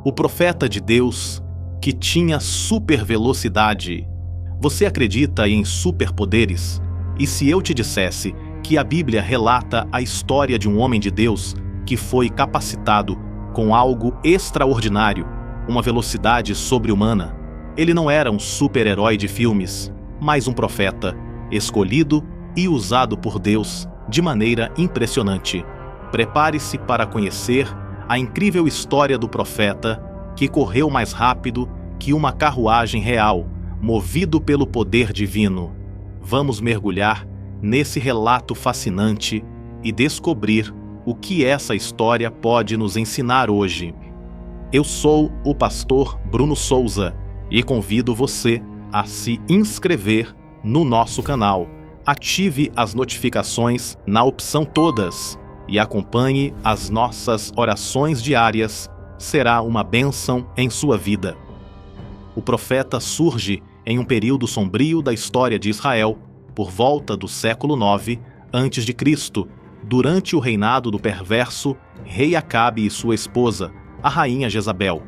o profeta de Deus que tinha supervelocidade. Você acredita em superpoderes? E se eu te dissesse que a Bíblia relata a história de um homem de Deus que foi capacitado com algo extraordinário, uma velocidade sobre-humana? Ele não era um super-herói de filmes, mas um profeta, escolhido e usado por Deus de maneira impressionante. Prepare-se para conhecer a incrível história do profeta que correu mais rápido que uma carruagem real, movido pelo poder divino. Vamos mergulhar nesse relato fascinante e descobrir o que essa história pode nos ensinar hoje. Eu sou o pastor Bruno Souza e convido você a se inscrever no nosso canal. Ative as notificações na opção Todas e acompanhe as nossas orações diárias. Será uma bênção em sua vida. O profeta surge em um período sombrio da história de Israel, por volta do século IX a.C., durante o reinado do perverso rei Acabe e sua esposa, a rainha Jezabel.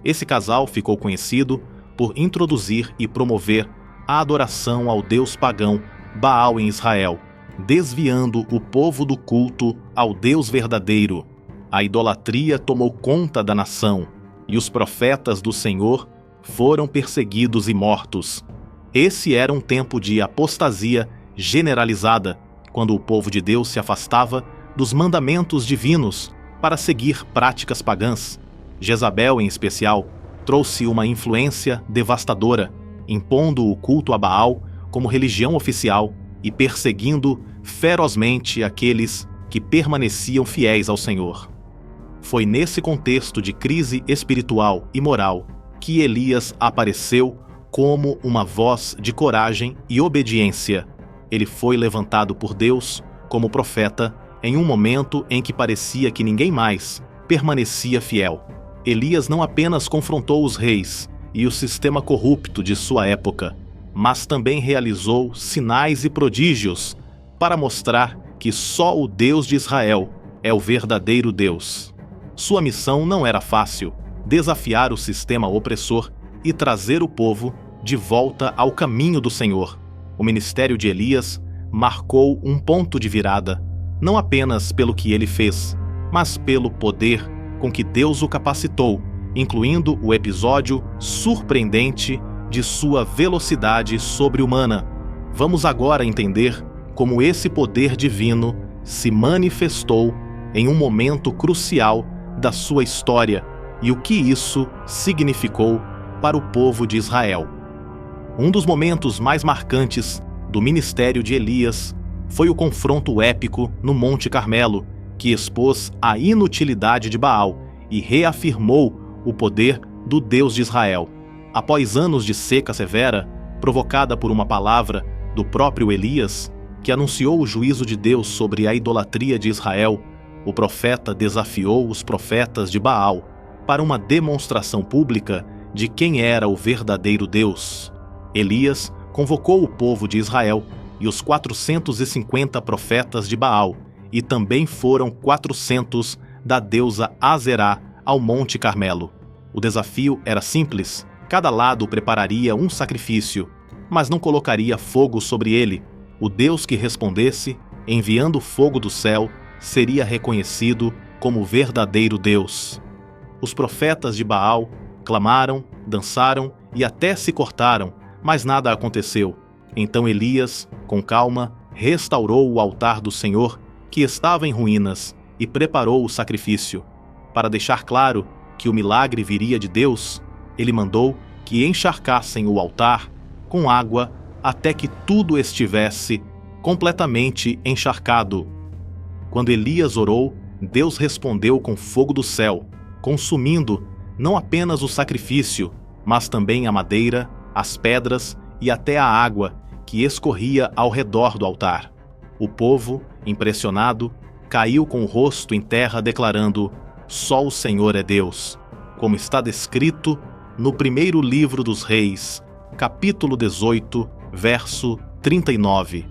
Esse casal ficou conhecido por introduzir e promover a adoração ao deus pagão Baal em Israel, desviando o povo do culto ao Deus verdadeiro. A idolatria tomou conta da nação, e os profetas do Senhor foram perseguidos e mortos. Esse era um tempo de apostasia generalizada, quando o povo de Deus se afastava dos mandamentos divinos para seguir práticas pagãs. Jezabel, em especial, trouxe uma influência devastadora, impondo o culto a Baal como religião oficial e perseguindo ferozmente aqueles que permaneciam fiéis ao Senhor. Foi nesse contexto de crise espiritual e moral que Elias apareceu como uma voz de coragem e obediência. Ele foi levantado por Deus como profeta em um momento em que parecia que ninguém mais permanecia fiel. Elias não apenas confrontou os reis e o sistema corrupto de sua época, mas também realizou sinais e prodígios para mostrar que só o Deus de Israel é o verdadeiro Deus. Sua missão não era fácil: desafiar o sistema opressor e trazer o povo de volta ao caminho do Senhor. O ministério de Elias marcou um ponto de virada, não apenas pelo que ele fez, mas pelo poder com que Deus o capacitou, incluindo o episódio surpreendente de sua velocidade sobre-humana. Vamos agora entender como esse poder divino se manifestou em um momento crucial da sua história e o que isso significou para o povo de Israel. Um dos momentos mais marcantes do ministério de Elias foi o confronto épico no Monte Carmelo, que expôs a inutilidade de Baal e reafirmou o poder do Deus de Israel. Após anos de seca severa, provocada por uma palavra do próprio Elias, que anunciou o juízo de Deus sobre a idolatria de Israel, o profeta desafiou os profetas de Baal para uma demonstração pública de quem era o verdadeiro Deus. Elias convocou o povo de Israel e os 450 profetas de Baal, e também foram 400 da deusa Azerá ao Monte Carmelo. O desafio era simples: cada lado prepararia um sacrifício, mas não colocaria fogo sobre ele. O Deus que respondesse, enviando fogo do céu, seria reconhecido como verdadeiro Deus. Os profetas de Baal clamaram, dançaram e até se cortaram, mas nada aconteceu. Então Elias, com calma, restaurou o altar do Senhor, que estava em ruínas, e preparou o sacrifício. Para deixar claro que o milagre viria de Deus, ele mandou que encharcassem o altar com água até que tudo estivesse completamente encharcado. Quando Elias orou, Deus respondeu com fogo do céu, consumindo não apenas o sacrifício, mas também a madeira, as pedras e até a água que escorria ao redor do altar. O povo, impressionado, caiu com o rosto em terra, declarando: "Só o Senhor é Deus", como está descrito no primeiro livro dos Reis, capítulo 18, verso 39.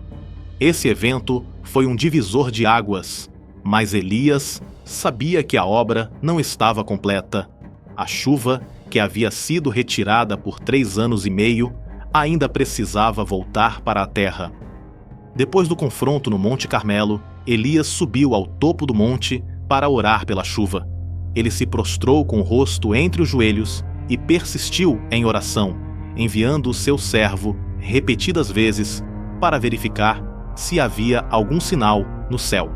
Esse evento foi um divisor de águas, mas Elias sabia que a obra não estava completa. A chuva, que havia sido retirada por 3 anos e meio, ainda precisava voltar para a terra. Depois do confronto no Monte Carmelo, Elias subiu ao topo do monte para orar pela chuva. Ele se prostrou com o rosto entre os joelhos e persistiu em oração, enviando o seu servo repetidas vezes para verificar se havia algum sinal no céu.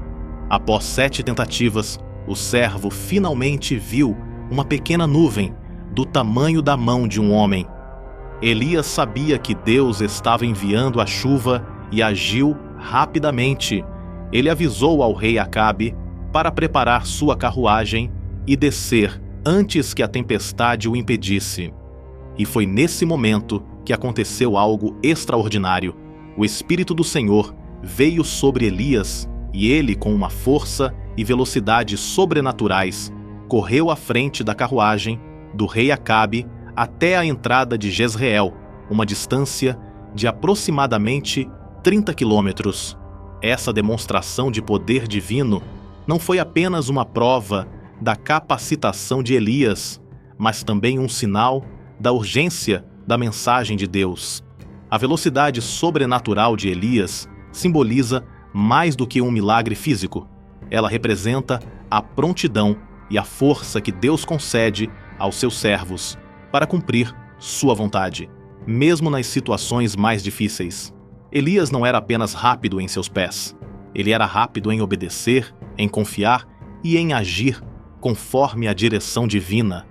Após 7 tentativas, o servo finalmente viu uma pequena nuvem do tamanho da mão de um homem. Elias sabia que Deus estava enviando a chuva e agiu rapidamente. Ele avisou ao rei Acabe para preparar sua carruagem e descer antes que a tempestade o impedisse. E foi nesse momento que aconteceu algo extraordinário. O Espírito do Senhor veio sobre Elias e ele, com uma força e velocidade sobrenaturais, correu à frente da carruagem do rei Acabe até a entrada de Jezreel, uma distância de aproximadamente 30 quilômetros. Essa demonstração de poder divino não foi apenas uma prova da capacitação de Elias, mas também um sinal da urgência da mensagem de Deus. A velocidade sobrenatural de Elias simboliza mais do que um milagre físico. Ela representa a prontidão e a força que Deus concede aos seus servos para cumprir sua vontade, mesmo nas situações mais difíceis. Elias não era apenas rápido em seus pés. Ele era rápido em obedecer, em confiar e em agir conforme a direção divina.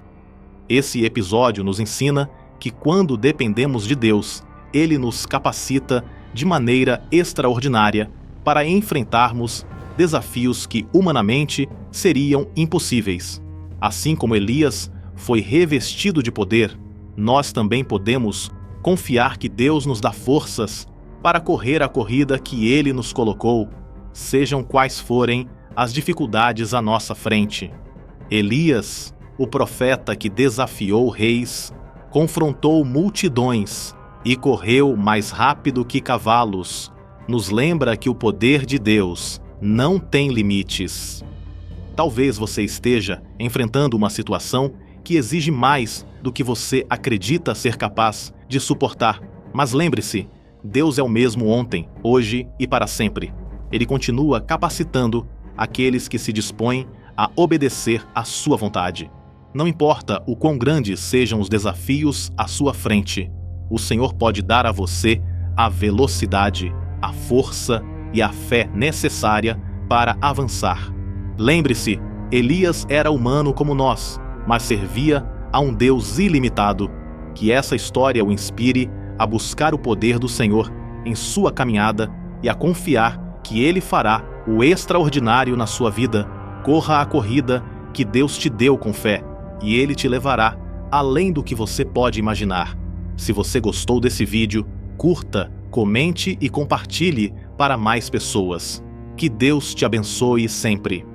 Esse episódio nos ensina que quando dependemos de Deus, Ele nos capacita de maneira extraordinária para enfrentarmos desafios que humanamente seriam impossíveis. Assim como Elias foi revestido de poder, nós também podemos confiar que Deus nos dá forças para correr a corrida que Ele nos colocou, sejam quais forem as dificuldades à nossa frente. Elias, o profeta que desafiou reis, confrontou multidões e correu mais rápido que cavalos, nos lembra que o poder de Deus não tem limites. Talvez você esteja enfrentando uma situação que exige mais do que você acredita ser capaz de suportar. Mas lembre-se, Deus é o mesmo ontem, hoje e para sempre. Ele continua capacitando aqueles que se dispõem a obedecer à sua vontade. Não importa o quão grandes sejam os desafios à sua frente, o Senhor pode dar a você a velocidade, a força e a fé necessária para avançar. Lembre-se, Elias era humano como nós, mas servia a um Deus ilimitado. Que essa história o inspire a buscar o poder do Senhor em sua caminhada e a confiar que Ele fará o extraordinário na sua vida. Corra a corrida que Deus te deu com fé, e Ele te levará além do que você pode imaginar. Se você gostou desse vídeo, curta, comente e compartilhe para mais pessoas. Que Deus te abençoe sempre.